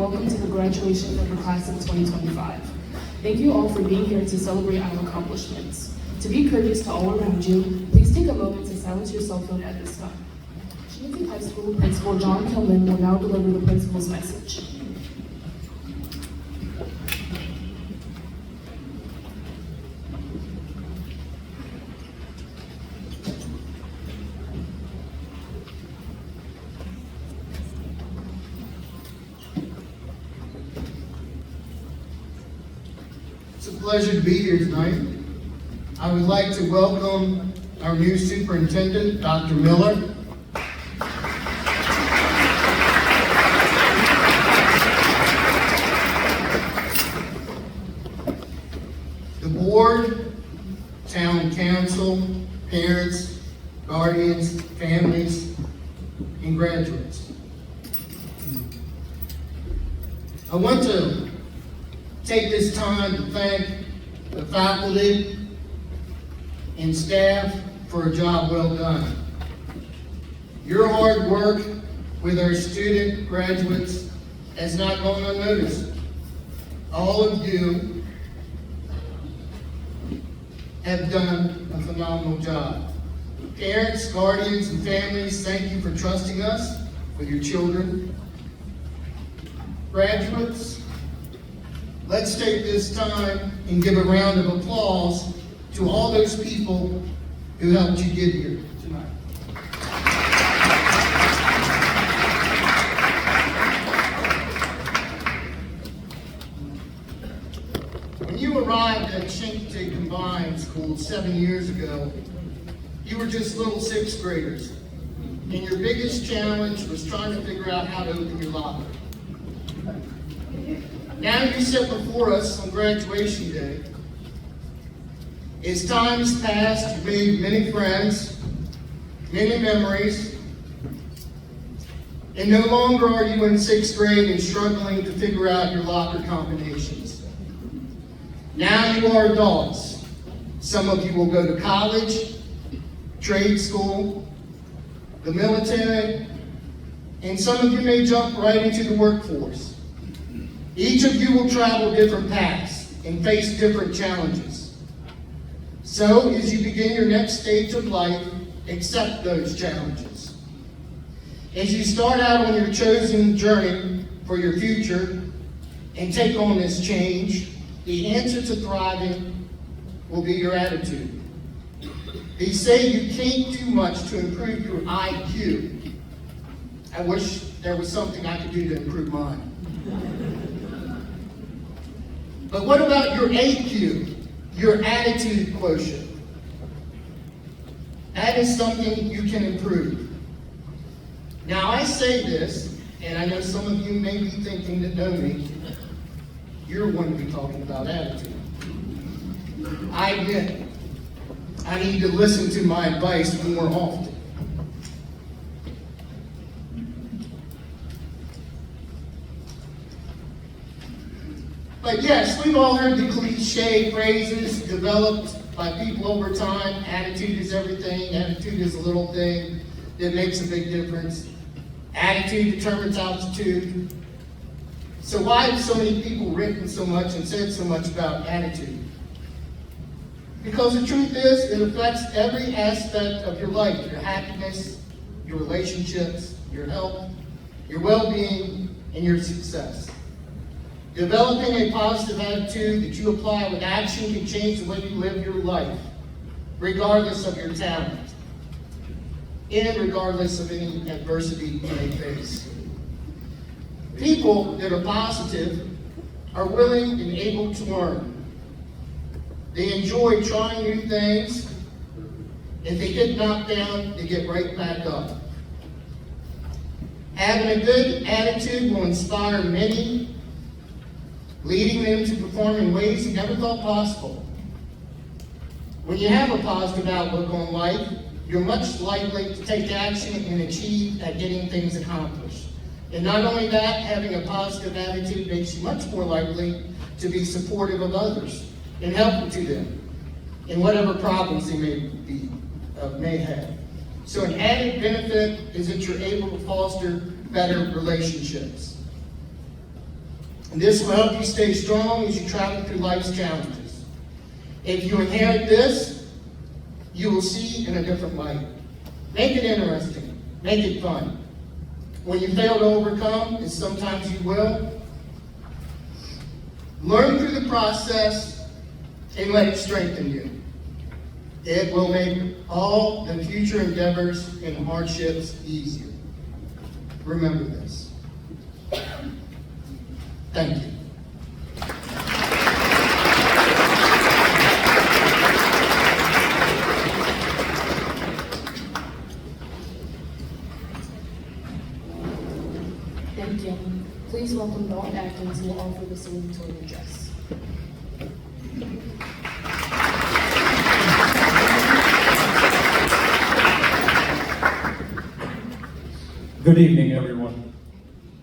Welcome to the graduation of the class of 2025. Thank you all for being here to celebrate our accomplishments. To be courteous to all around you, please take a moment to silence your cell phone at this time. Chincoteague High School Principal John Kilman will now deliver the principal's message. It's a pleasure to be here tonight. I would like to welcome our new superintendent, Dr. Miller. The board, town council, parents, guardians, families, and graduates. I want to take this time to thank the faculty and staff for a job well done. Your hard work with our student graduates has not gone unnoticed. All of you have done a phenomenal job. Parents, guardians, and families, thank you for trusting us with your children. Graduates, let's take this time and give a round of applause to all those people who helped you get here tonight. When you arrived at Chincoteague Combined School 7 years ago, you were just little sixth graders, and your biggest challenge was trying to figure out how to open your locker. Now you sit before us on graduation day. As time has passed, you've made many friends, many memories, and no longer are you in sixth grade and struggling to figure out your locker combinations. Now you are adults. Some of you will go to college, trade school, the military, and some of you may jump right into the workforce. Each of you will travel different paths and face different challenges. So, as you begin your next stage of life, accept those challenges. As you start out on your chosen journey for your future and take on this change, the answer to thriving will be your attitude. They say you can't do much to improve your IQ. I wish there was something I could do to improve mine. But what about your AQ, your attitude quotient? That is something you can improve. Now I say this, and I know some of you may be thinking that know me, you're one to be talking about attitude. I admit, I need to listen to my advice more often. But yes, we've all heard the cliche phrases developed by people over time. Attitude is everything. Attitude is a little thing that makes a big difference. Attitude determines altitude. So why have so many people written so much and said so much about attitude? Because the truth is, it affects every aspect of your life. Your happiness, your relationships, your health, your well-being, and your success. Developing a positive attitude that you apply with action can change the way you live your life, regardless of your talent, and regardless of any adversity you may face. People that are positive are willing and able to learn. They enjoy trying new things. If they get knocked down, they get right back up. Having a good attitude will inspire many, leading them to perform in ways they never thought possible. When you have a positive outlook on life, you're much likely to take action and achieve at getting things accomplished. And not only that, having a positive attitude makes you much more likely to be supportive of others and helpful to them in whatever problems they may have. So an added benefit is that you're able to foster better relationships. And this will help you stay strong as you travel through life's challenges. If you inherit this, you will see in a different light. Make it interesting. Make it fun. When you fail to overcome, and sometimes you will, learn through the process and let it strengthen you. It will make all the future endeavors and hardships easier. Remember this. Thank you. Thank you. Please welcome Dawn Atkins, who will offer the salutatory address. Good evening, everyone.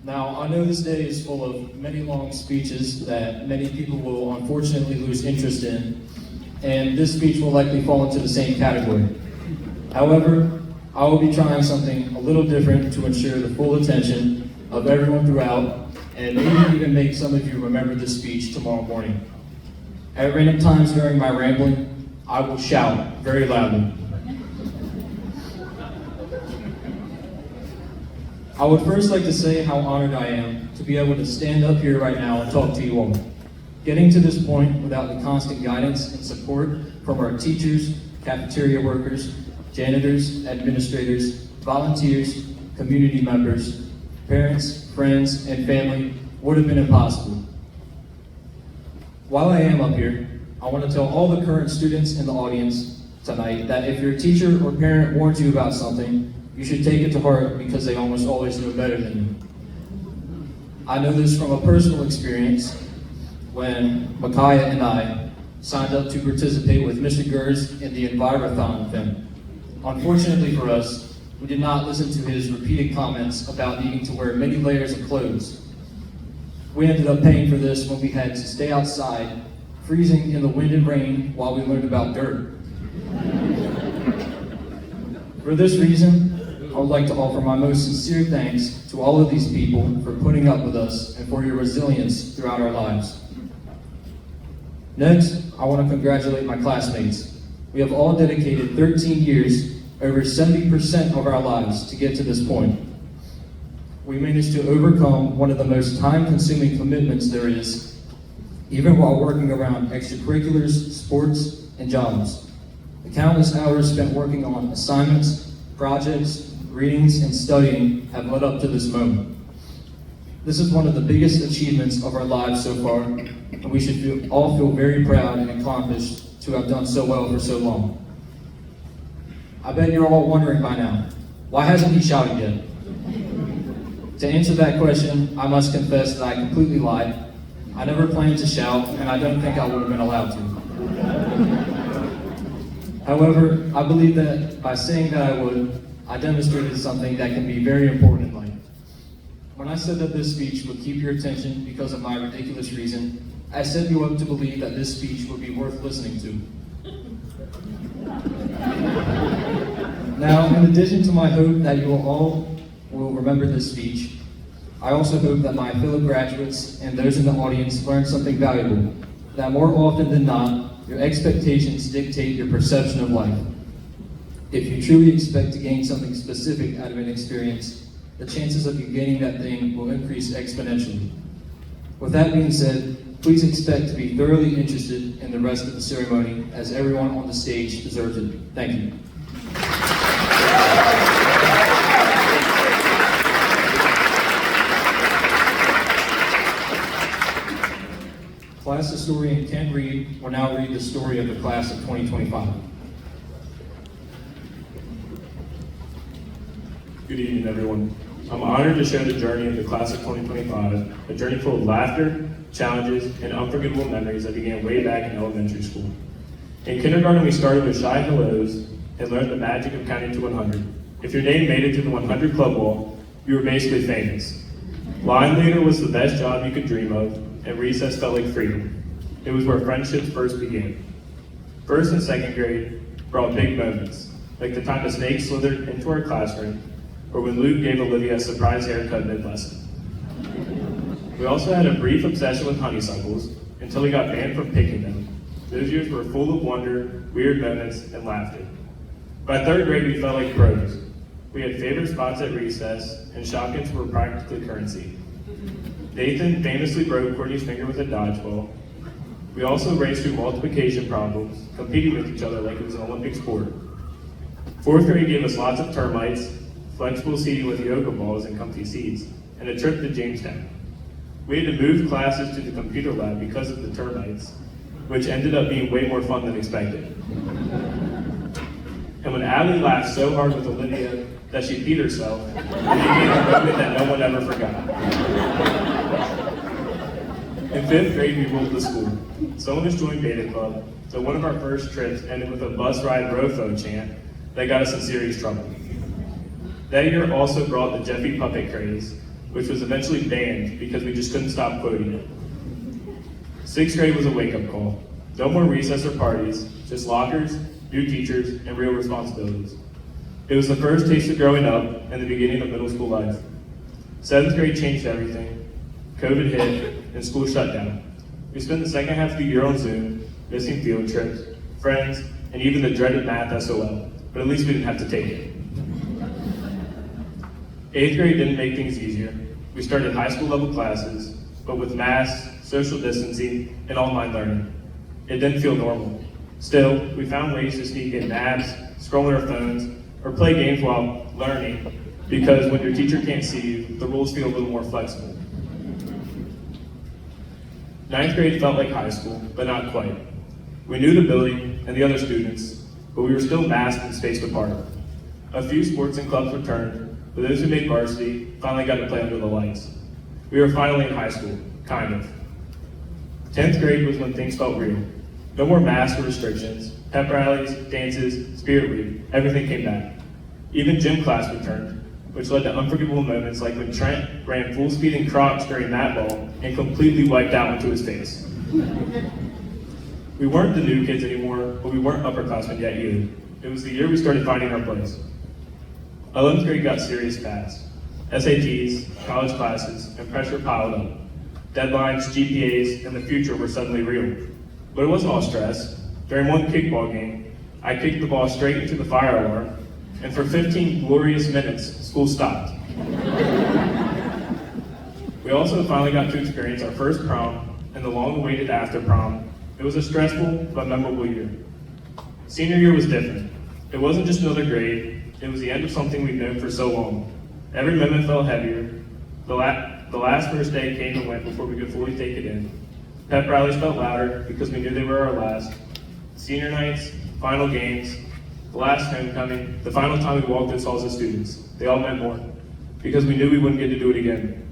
Now, I know this day is full of many long speeches that many people will unfortunately lose interest in, and this speech will likely fall into the same category. However, I will be trying something a little different to ensure the full attention of everyone throughout, and maybe even make some of you remember this speech tomorrow morning. At random times during my rambling, I will shout very loudly. I would first like to say how honored I am to be able to stand up here right now and talk to you all. Getting to this point without the constant guidance and support from our teachers, cafeteria workers, janitors, administrators, volunteers, community members, parents, friends, and family would have been impossible. While I am up here, I want to tell all the current students in the audience tonight that if your teacher or parent warns you about something, you should take it to heart because they almost always know better than you. I know this from a personal experience when Micaiah and I signed up to participate with Mr. Gers in the Envirothon event. Unfortunately for us, we did not listen to his repeated comments about needing to wear many layers of clothes. We ended up paying for this when we had to stay outside, freezing in the wind and rain while we learned about dirt. For this reason, I would like to offer my most sincere thanks to all of these people for putting up with us and for your resilience throughout our lives. Next, I want to congratulate my classmates. We have all dedicated 13 years, over 70% of our lives to get to this point. We managed to overcome one of the most time-consuming commitments there is, even while working around extracurriculars, sports, and jobs. The countless hours spent working on assignments, projects, readings, and studying have led up to this moment. This is one of the biggest achievements of our lives so far, and we should all feel very proud and accomplished to have done so well for so long. I bet you're all wondering by now, why hasn't he shouted yet? To answer that question, I must confess that I completely lied. I never planned to shout, and I don't think I would have been allowed to. However, I believe that by saying that I would, I demonstrated something that can be very important in life. When I said that this speech would keep your attention because of my ridiculous reason, I set you up to believe that this speech would be worth listening to. Now, in addition to my hope that you all will remember this speech, I also hope that my fellow graduates and those in the audience learn something valuable, that more often than not, your expectations dictate your perception of life. If you truly expect to gain something specific out of an experience, the chances of you gaining that thing will increase exponentially. With that being said, please expect to be thoroughly interested in the rest of the ceremony, as everyone on the stage deserves it. Thank you. Class historian Ken Reed will now read the story of the class of 2025. Good evening, everyone. I'm honored to share the journey of the class of 2025, a journey full of laughter, challenges, and unforgettable memories that began way back in elementary school. In kindergarten, we started with shy hellos and learned the magic of counting to 100. If your name made it to the 100 club wall, you were basically famous. Line leader was the best job you could dream of, and recess felt like freedom. It was where friendships first began. First and second grade brought big moments, like the time a snake slithered into our classroom, or when Luke gave Olivia a surprise haircut mid-lesson. We also had a brief obsession with honeysuckles until we got banned from picking them. Those years were full of wonder, weird moments, and laughter. By third grade, we felt like pros. We had favorite spots at recess, and shotguns were practically currency. Nathan famously broke Courtney's finger with a dodgeball. We also raced through multiplication problems, competing with each other like it was an Olympic sport. Fourth grade gave us lots of termites, flexible seating with yoga balls and comfy seats, and a trip to Jamestown. We had to move classes to the computer lab because of the termites, which ended up being way more fun than expected. And when Allie laughed so hard with Olivia that she peed herself, it became a moment that no one ever forgot. In fifth grade, we ruled the school. Some of us joined Beta Club, so one of our first trips ended with a bus ride Rofo chant that got us in serious trouble. That year also brought the Jeffy puppet craze, which was eventually banned because we just couldn't stop quoting it. Sixth grade was a wake-up call. No more recess or parties, just lockers, new teachers, and real responsibilities. It was the first taste of growing up and the beginning of middle school life. Seventh grade changed everything. COVID hit, and school shut down. We spent the second half of the year on Zoom, missing field trips, friends, and even the dreaded math SOL, but at least we didn't have to take it. Eighth grade didn't make things easier. We started high school level classes, but with masks, social distancing, and online learning. It didn't feel normal. Still, we found ways to sneak in naps, scroll on our phones, or play games while learning, because when your teacher can't see you, the rules feel a little more flexible. Ninth grade felt like high school, but not quite. We knew the building and the other students, but we were still masked and spaced apart. A few sports and clubs returned, but those who made varsity finally got to play under the lights. We were finally in high school, kind of. 10th grade was when things felt real. No more masks or restrictions, pep rallies, dances, spirit week, everything came back. Even gym class returned, which led to unforgettable moments like when Trent ran full speed in Crocs during that ball and completely wiped out into his face. We weren't the new kids anymore, but we weren't upperclassmen yet either. It was the year we started finding our place. 11th grade got serious fast. SATs, college classes, and pressure piled up. Deadlines, GPAs, and the future were suddenly real. But it wasn't all stress. During one kickball game, I kicked the ball straight into the fire alarm, and for 15 glorious minutes, school stopped. We also finally got to experience our first prom and the long-awaited after prom. It was a stressful but memorable year. Senior year was different. It wasn't just another grade, it was the end of something we'd known for so long. Every moment felt heavier. The last first day came and went before we could fully take it in. Pep rallies felt louder because we knew they were our last. Senior nights, final games, the last homecoming, the final time we walked in halls as students, they all meant more because we knew we wouldn't get to do it again.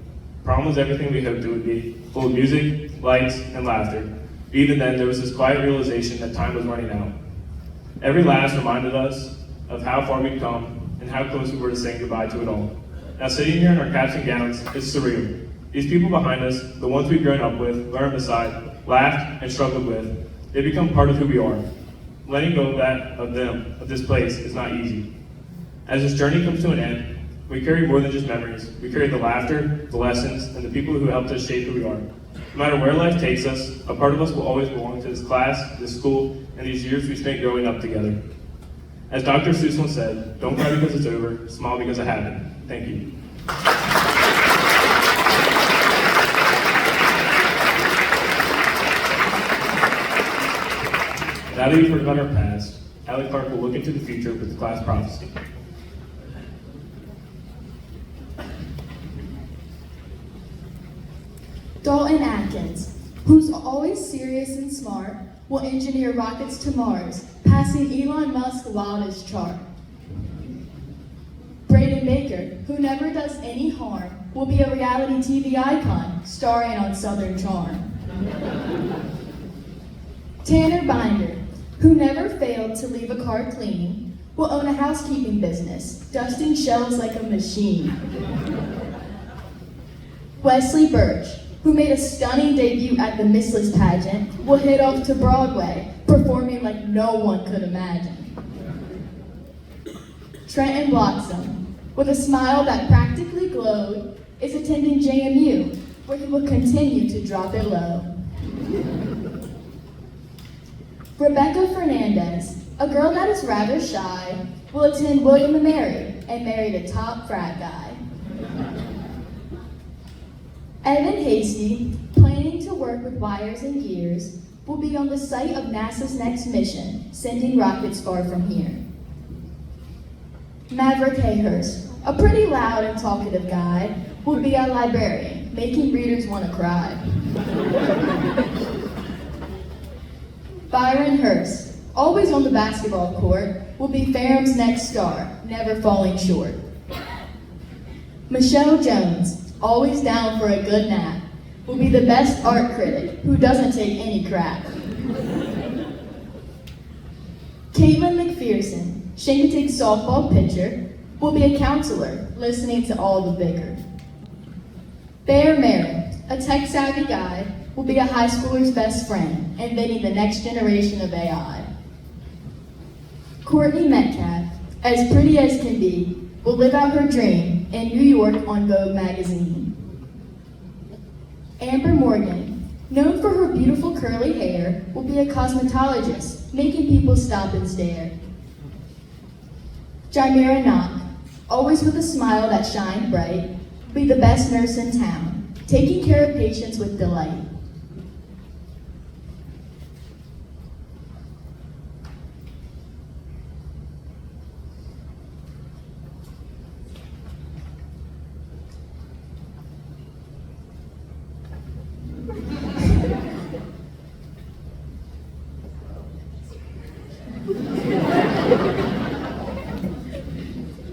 Prom was everything we hoped it would be, full of music, lights, and laughter. But even then, there was this quiet realization that time was running out. Every last reminded us of how far we'd come and how close we were to saying goodbye to it all. Now sitting here in our caps and gowns, it's surreal. These people behind us, the ones we've grown up with, learned beside, laughed, and struggled with, they become part of who we are. Letting go of that, of them, of this place is not easy. As this journey comes to an end, we carry more than just memories. We carry the laughter, the lessons, and the people who helped us shape who we are. No matter where life takes us, a part of us will always belong to this class, this school, and these years we spent growing up together. As Dr. Seuss once said, don't cry because it's over, smile because it happened. Thank you. Now that you've heard about our past, Allie Clark will look into the future with the class prophecy. Dalton Atkins, who's always serious and smart, will engineer rockets to Mars, passing Elon Musk's wildest chart. Braden Baker, who never does any harm, will be a reality TV icon, starring on Southern Charm. Tanner Binder, who never failed to leave a car clean, will own a housekeeping business, dusting shelves like a machine. Wesley Birch, who made a stunning debut at the Missless pageant, will head off to Broadway, performing like no one could imagine. Trenton Bloxham, with a smile that practically glowed, is attending JMU, where he will continue to drop it low. Rebecca Fernandez, a girl that is rather shy, will attend William & Mary and marry the top frat guy. Evan Hasty, planning to work with wires and gears, will be on the site of NASA's next mission, sending rockets far from here. Maverick Hayhurst, a pretty loud and talkative guy, will be a librarian, making readers want to cry. Byron Hurst, always on the basketball court, will be Ferrum's next star, never falling short. Michelle Jones, always down for a good nap, will be the best art critic who doesn't take any crap. Caitlin McPherson, Chincoteague softball pitcher, will be a counselor listening to all the bicker. Bear Merritt, a tech-savvy guy, will be a high schooler's best friend, inventing the next generation of AI. Courtney Metcalf, as pretty as can be, will live out her dream in New York on Vogue magazine. Amber Morgan, known for her beautiful curly hair, will be a cosmetologist, making people stop and stare. Jaimira Knock, always with a smile that shined bright, will be the best nurse in town, taking care of patients with delight.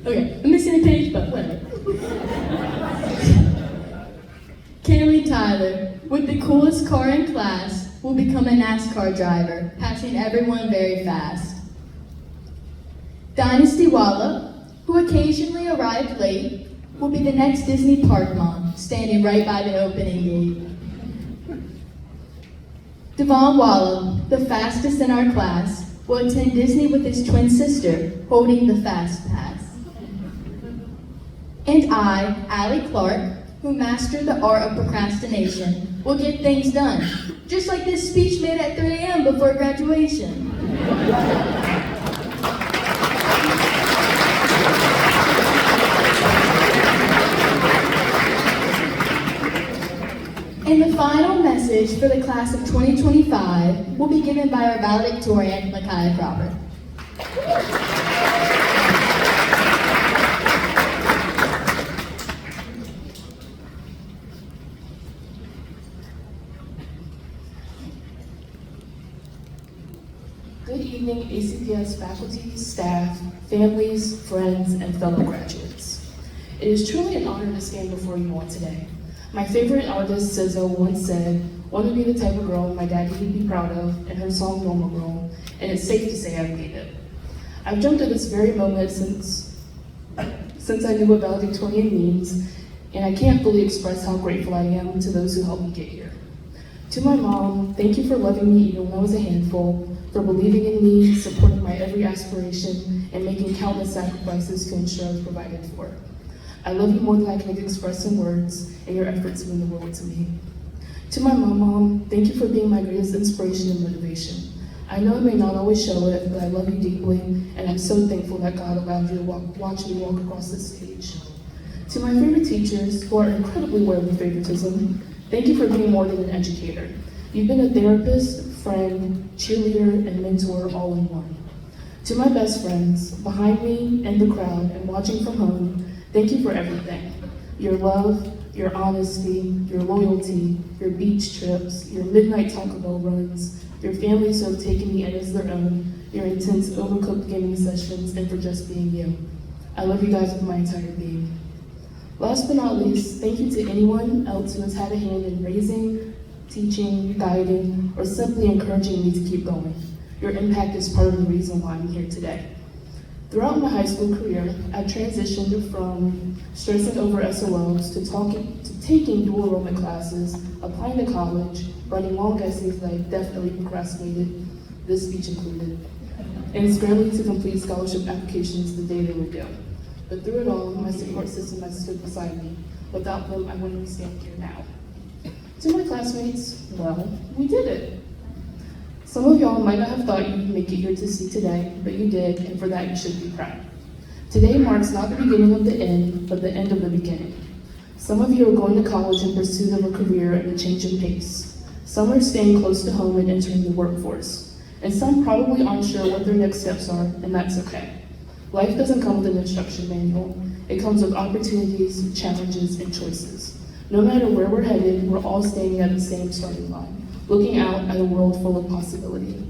Okay, I'm missing a page, but whatever. Kaylee Tyler, with the coolest car in class, will become a NASCAR driver, passing everyone very fast. Dynasty Walla, who occasionally arrived late, will be the next Disney park mom, standing right by the opening gate. Devon Walla, the fastest in our class, will attend Disney with his twin sister, holding the fast pass. And I, Allie Clark, who mastered the art of procrastination, will get things done, just like this speech made at 3 a.m. before graduation. And the final message for the class of 2025 will be given by our valedictorian, Micaiah Cropper. Good evening, ACPS faculty, staff, families, friends, and fellow graduates. It is truly an honor to stand before you all today. My favorite artist, SZA, once said, "Want to be the type of girl my daddy would be proud of," in her song Normal Girl, and it's safe to say I've made it. I've jumped at this very moment since I knew what valedictorian means, and I can't fully express how grateful I am to those who helped me get here. To my mom, thank you for loving me even when I was a handful, for believing in me, supporting my every aspiration, and making countless sacrifices to ensure I was provided for. I love you more than I can express in words, and your efforts mean the world to me. To my mom, thank you for being my greatest inspiration and motivation. I know I may not always show it, but I love you deeply, and I'm so thankful that God allowed you to watch me walk across this stage. To my favorite teachers, who are incredibly aware of favoritism, thank you for being more than an educator. You've been a therapist, friend, cheerleader, and mentor all in one. To my best friends, behind me, in the crowd, and watching from home, thank you for everything. Your love, your honesty, your loyalty, your beach trips, your midnight Taco Bell runs, your families who have taken me in as their own, your intense overcooked gaming sessions, and for just being you. I love you guys with my entire being. Last but not least, thank you to anyone else who has had a hand in raising, teaching, guiding, or simply encouraging me to keep going. Your impact is part of the reason why I'm here today. Throughout my high school career, I've transitioned from stressing over SOLs to taking dual enrollment classes, applying to college, writing long essays that I definitely procrastinated, this speech included, and scrambling to complete scholarship applications the day they were due. But through it all, my support system has stood beside me. Without them, I wouldn't be standing here now. To my classmates, well, we did it. Some of y'all might not have thought you'd make it here to see today, but you did, and for that you should be proud. Today marks not the beginning of the end, but the end of the beginning. Some of you are going to college in pursuit of a career and a change in pace. Some are staying close to home and entering the workforce. And some probably aren't sure what their next steps are, and that's okay. Life doesn't come with an instruction manual. It comes with opportunities, challenges, and choices. No matter where we're headed, we're all standing at the same starting line, looking out at a world full of possibility.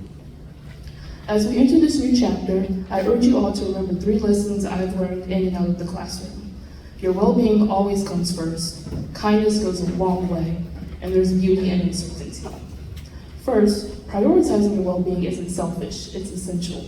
As we enter this new chapter, I urge you all to remember 3 lessons I've learned in and out of the classroom. Your well-being always comes first. Kindness goes a long way, and there's beauty in uncertainty. First, prioritizing your well-being isn't selfish, it's essential.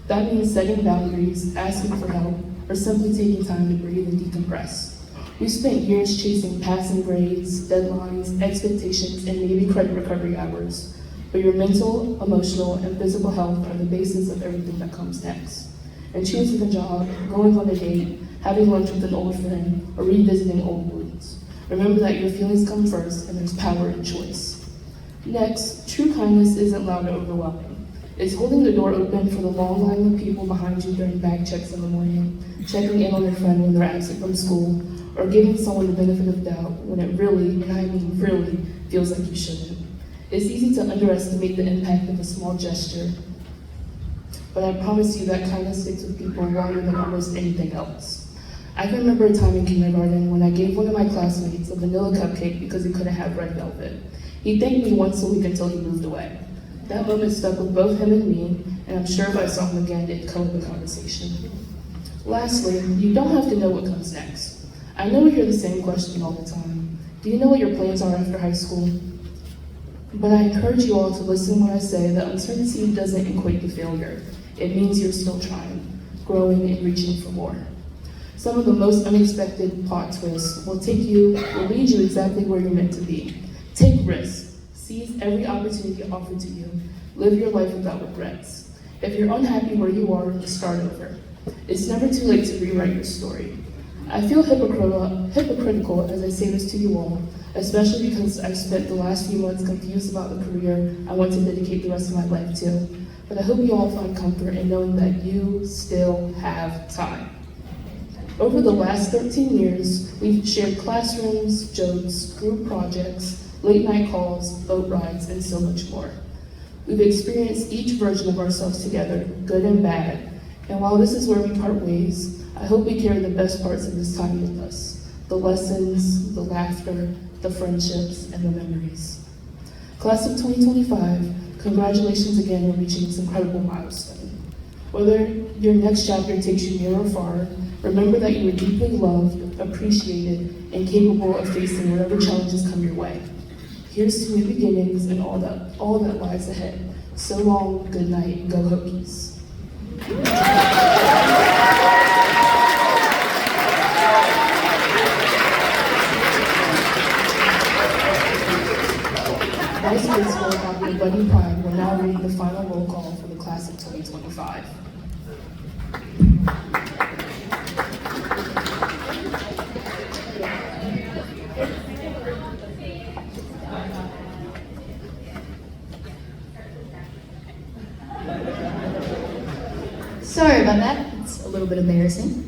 That means setting boundaries, asking for help, or simply taking time to breathe and decompress. We spent years chasing passing grades, deadlines, expectations, and maybe credit recovery hours. But your mental, emotional, and physical health are the basis of everything that comes next. And choosing a job, going on a date, having lunch with an old friend, or revisiting old wounds. Remember that your feelings come first, and there's power in choice. Next, true kindness isn't loud or overwhelming. It's holding the door open for the long line of people behind you during bag checks in the morning, checking in on their friend when they're absent from school, or giving someone the benefit of doubt when it really, and I mean really, feels like you shouldn't. It's easy to underestimate the impact of a small gesture, but I promise you that kindness sticks with people longer than almost anything else. I can remember a time in kindergarten when I gave one of my classmates a vanilla cupcake because he couldn't have red velvet. He thanked me once a week until he moved away. That moment stuck with both him and me, and I'm sure if I saw him again, it'd color the conversation. Lastly, you don't have to know what comes next. I know we hear the same question all the time. Do you know what your plans are after high school? But I encourage you all to listen when I say that uncertainty doesn't equate to failure. It means you're still trying, growing, and reaching for more. Some of the most unexpected plot twists will lead you exactly where you're meant to be. Take risks. Seize every opportunity offered to you. Live your life without regrets. If you're unhappy where you are, start over. It's never too late to rewrite your story. I feel hypocritical as I say this to you all, especially because I've spent the last few months confused about the career I want to dedicate the rest of my life to. But I hope you all find comfort in knowing that you still have time. Over the last 13 years, we've shared classrooms, jokes, group projects, late night calls, boat rides, and so much more. We've experienced each version of ourselves together, good and bad. And while this is where we part ways, I hope we carry the best parts of this time with us. The lessons, the laughter, the friendships, and the memories. Class of 2025, congratulations again on reaching this incredible milestone. Whether your next chapter takes you near or far, remember that you are deeply loved, appreciated, and capable of facing whatever challenges come your way. Here's to new beginnings and all that lies ahead. So long, good night, go Hokies. Vice Principal Dr. Buddy Prime will now read the final roll call for the class of 2025. Sorry about that. It's a little bit embarrassing.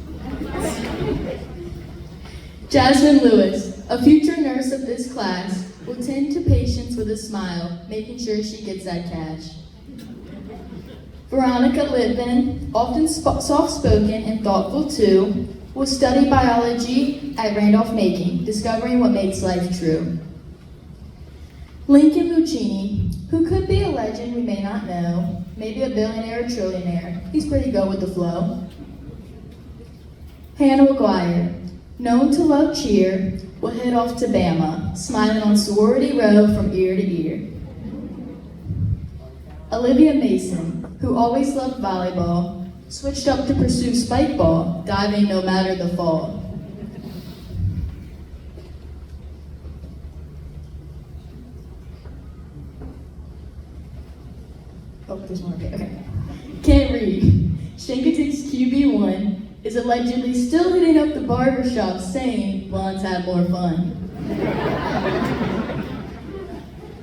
Jasmine Lewis, a future nurse of this class, will tend to patients with a smile, making sure she gets that cash. Veronica Litvin, often soft-spoken and thoughtful too, will study biology at Randolph-Macon, discovering what makes life true. Lincoln Lucchini, who could be a legend we may not know, maybe a billionaire or trillionaire, he's pretty good with the flow. Hannah McGuire, known to love cheer, will head off to Bama, smiling on sorority row from ear to ear. Olivia Mason, who always loved volleyball, switched up to pursue spike ball, diving no matter the fall. Oh, there's more. Okay. Kent Reed, Chincoteague's QB1, is allegedly still hitting up the barbershop saying blondes have more fun.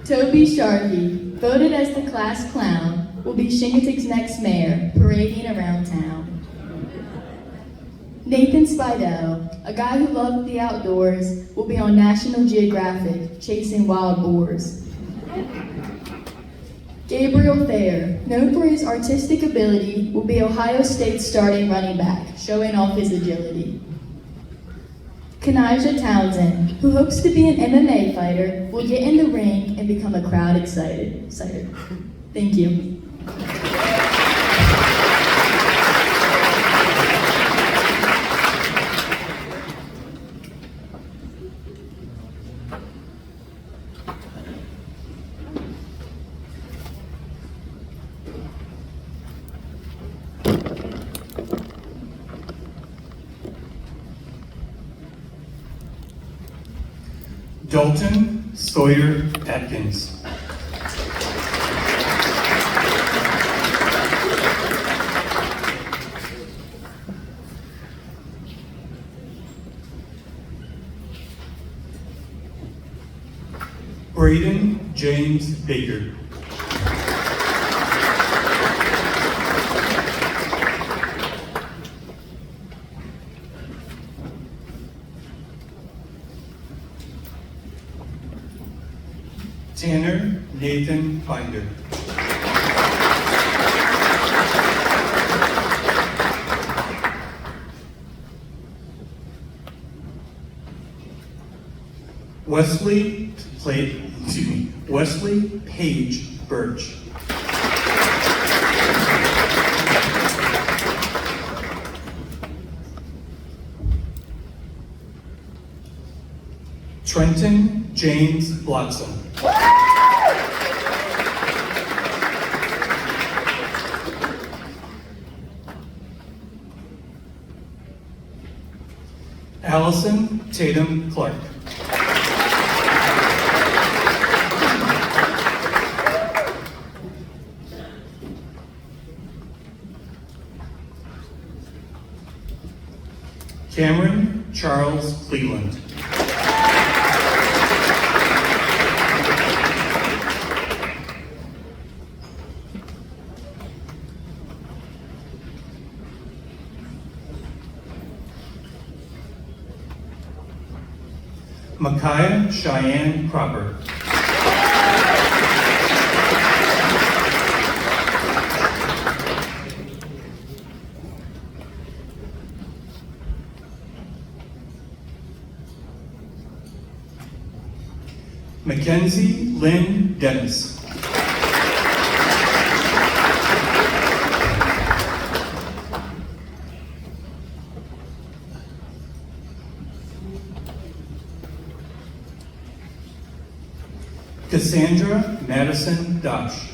Toby Sharkey, voted as the class clown, will be Chincoteague's next mayor, parading around town. Nathan Spidell, a guy who loved the outdoors, will be on National Geographic, chasing wild boars. Gabriel Thayer, known for his artistic ability, will be Ohio State's starting running back, showing off his agility. Kanijah Townsend, who hopes to be an MMA fighter, will get in the ring and become a crowd excited. Thank you. Dalton Sawyer Atkins. Braden James Baker. Tanner Nathan Binder. Wesley Page Birch. Trenton James Bloxham. Allison Tatum Clark. Cameron Charles Cleveland. Micaiah Cheyenne Cropper. Mackenzie Lynn Dennis. Cassandra Madison Dosh.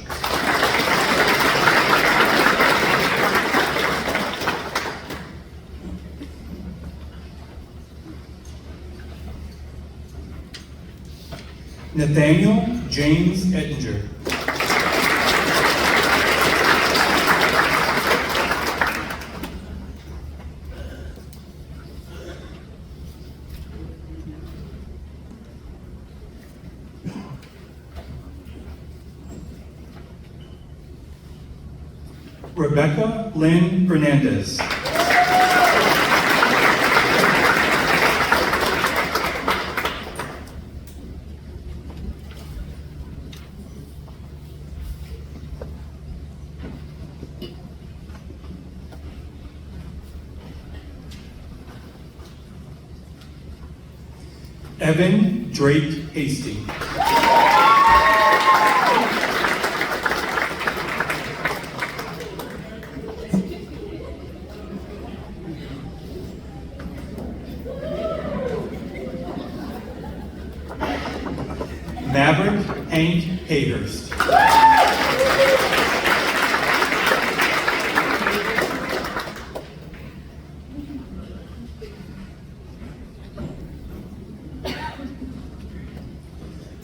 Nathaniel James Ettinger. Rebecca Lynn Fernandez. Evan Drake Hasty. Maverick Hank Hayhurst.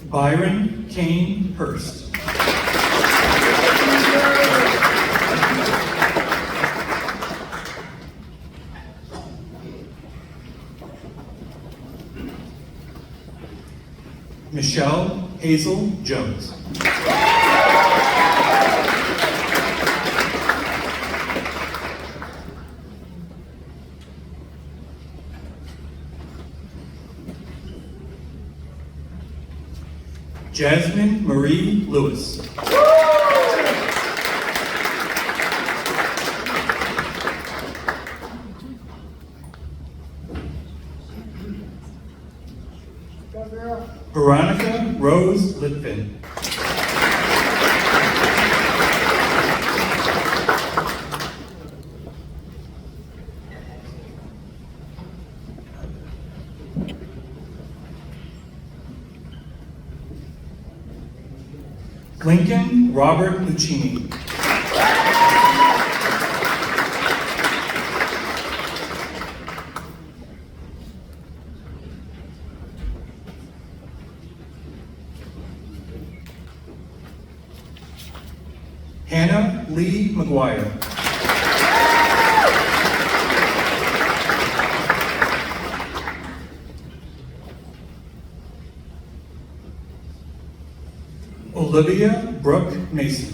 Byron Kane Hurst. Michelle Hazel Jones. Jasmine Marie Lewis. Veronica Rose Litvin. Lincoln Robert Lucchini. Hannah Lee McGuire. Olivia Brooke Mason.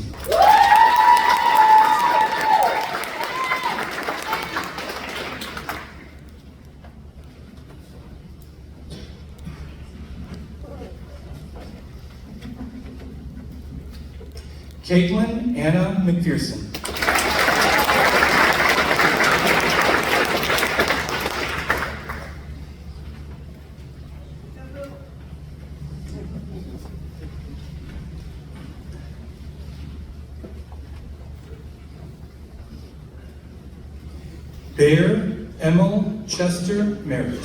Caitlin Anna McPherson. Bear Emil Chester Merritt.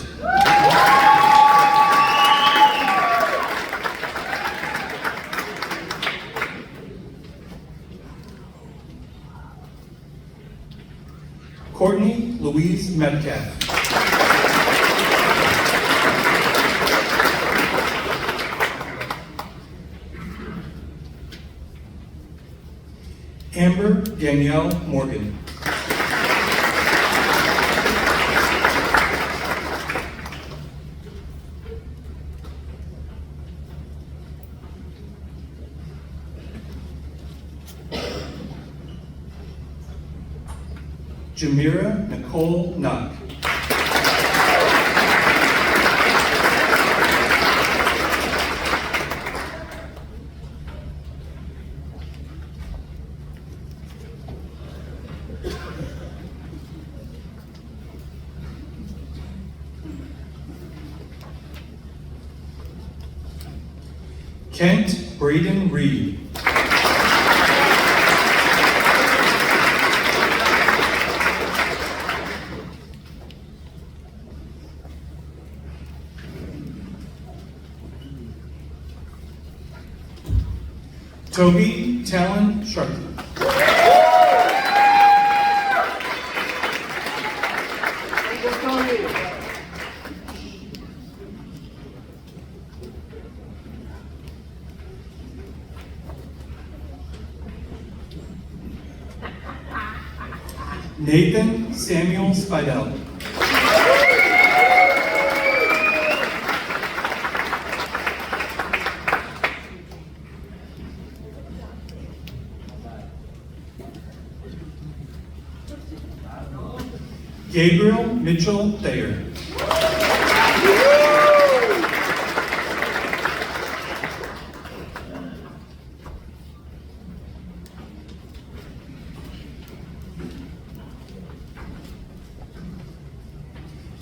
Courtney Louise Metcalf. Amber Danielle Morgan. Jamira Nicole Nuck. Kent Braden Reed. Toby Talon Sharkey. Nathan Samuel Spidell. Gabriel Mitchell Thayer.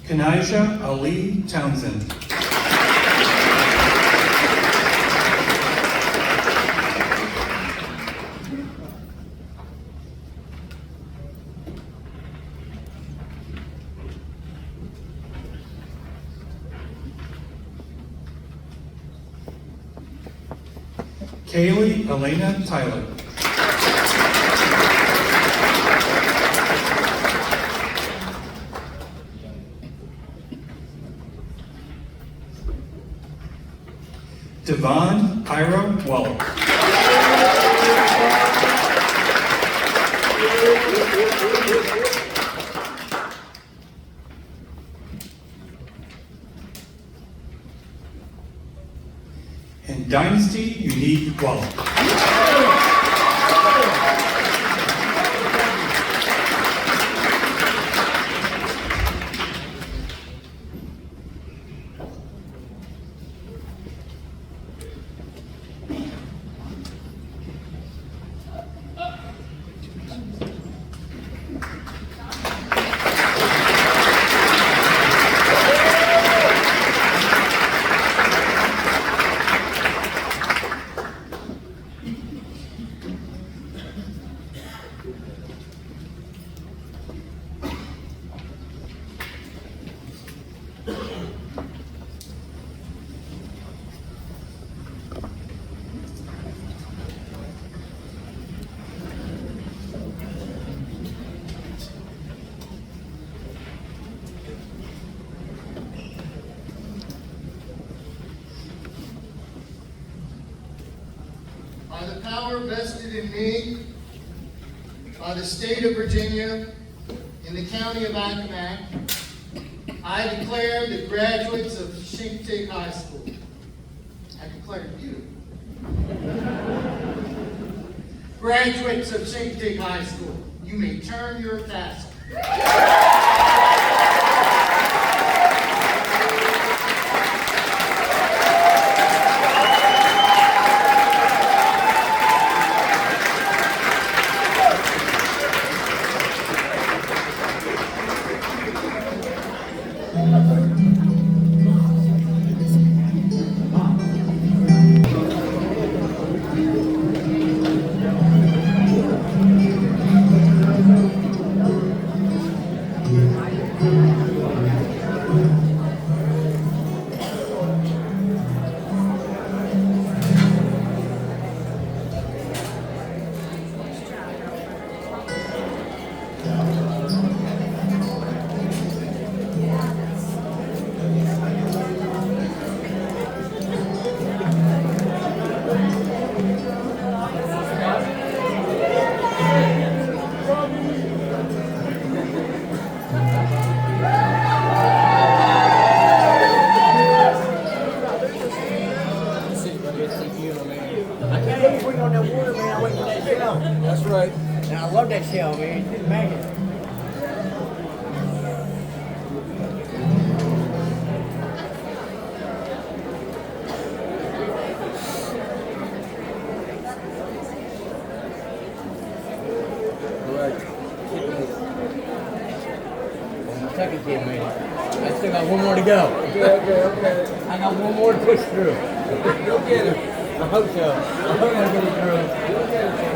Kanijah Ali Townsend. Kaylee Elena Tyler. Devon Ira Waller. And Dynasty Unique Waller. By the power vested in me by the state of Virginia in the county of Accomack, I declare the graduates of Chincoteague High School. I declare you. Graduates of Chincoteague High School, you may turn your tassel. That's right. And I love that shell, man. It's magic. second team meeting. I still got one more to go. Okay. I got one more to push through. You'll get it. I hope so. I hope I get it through. You'll get it.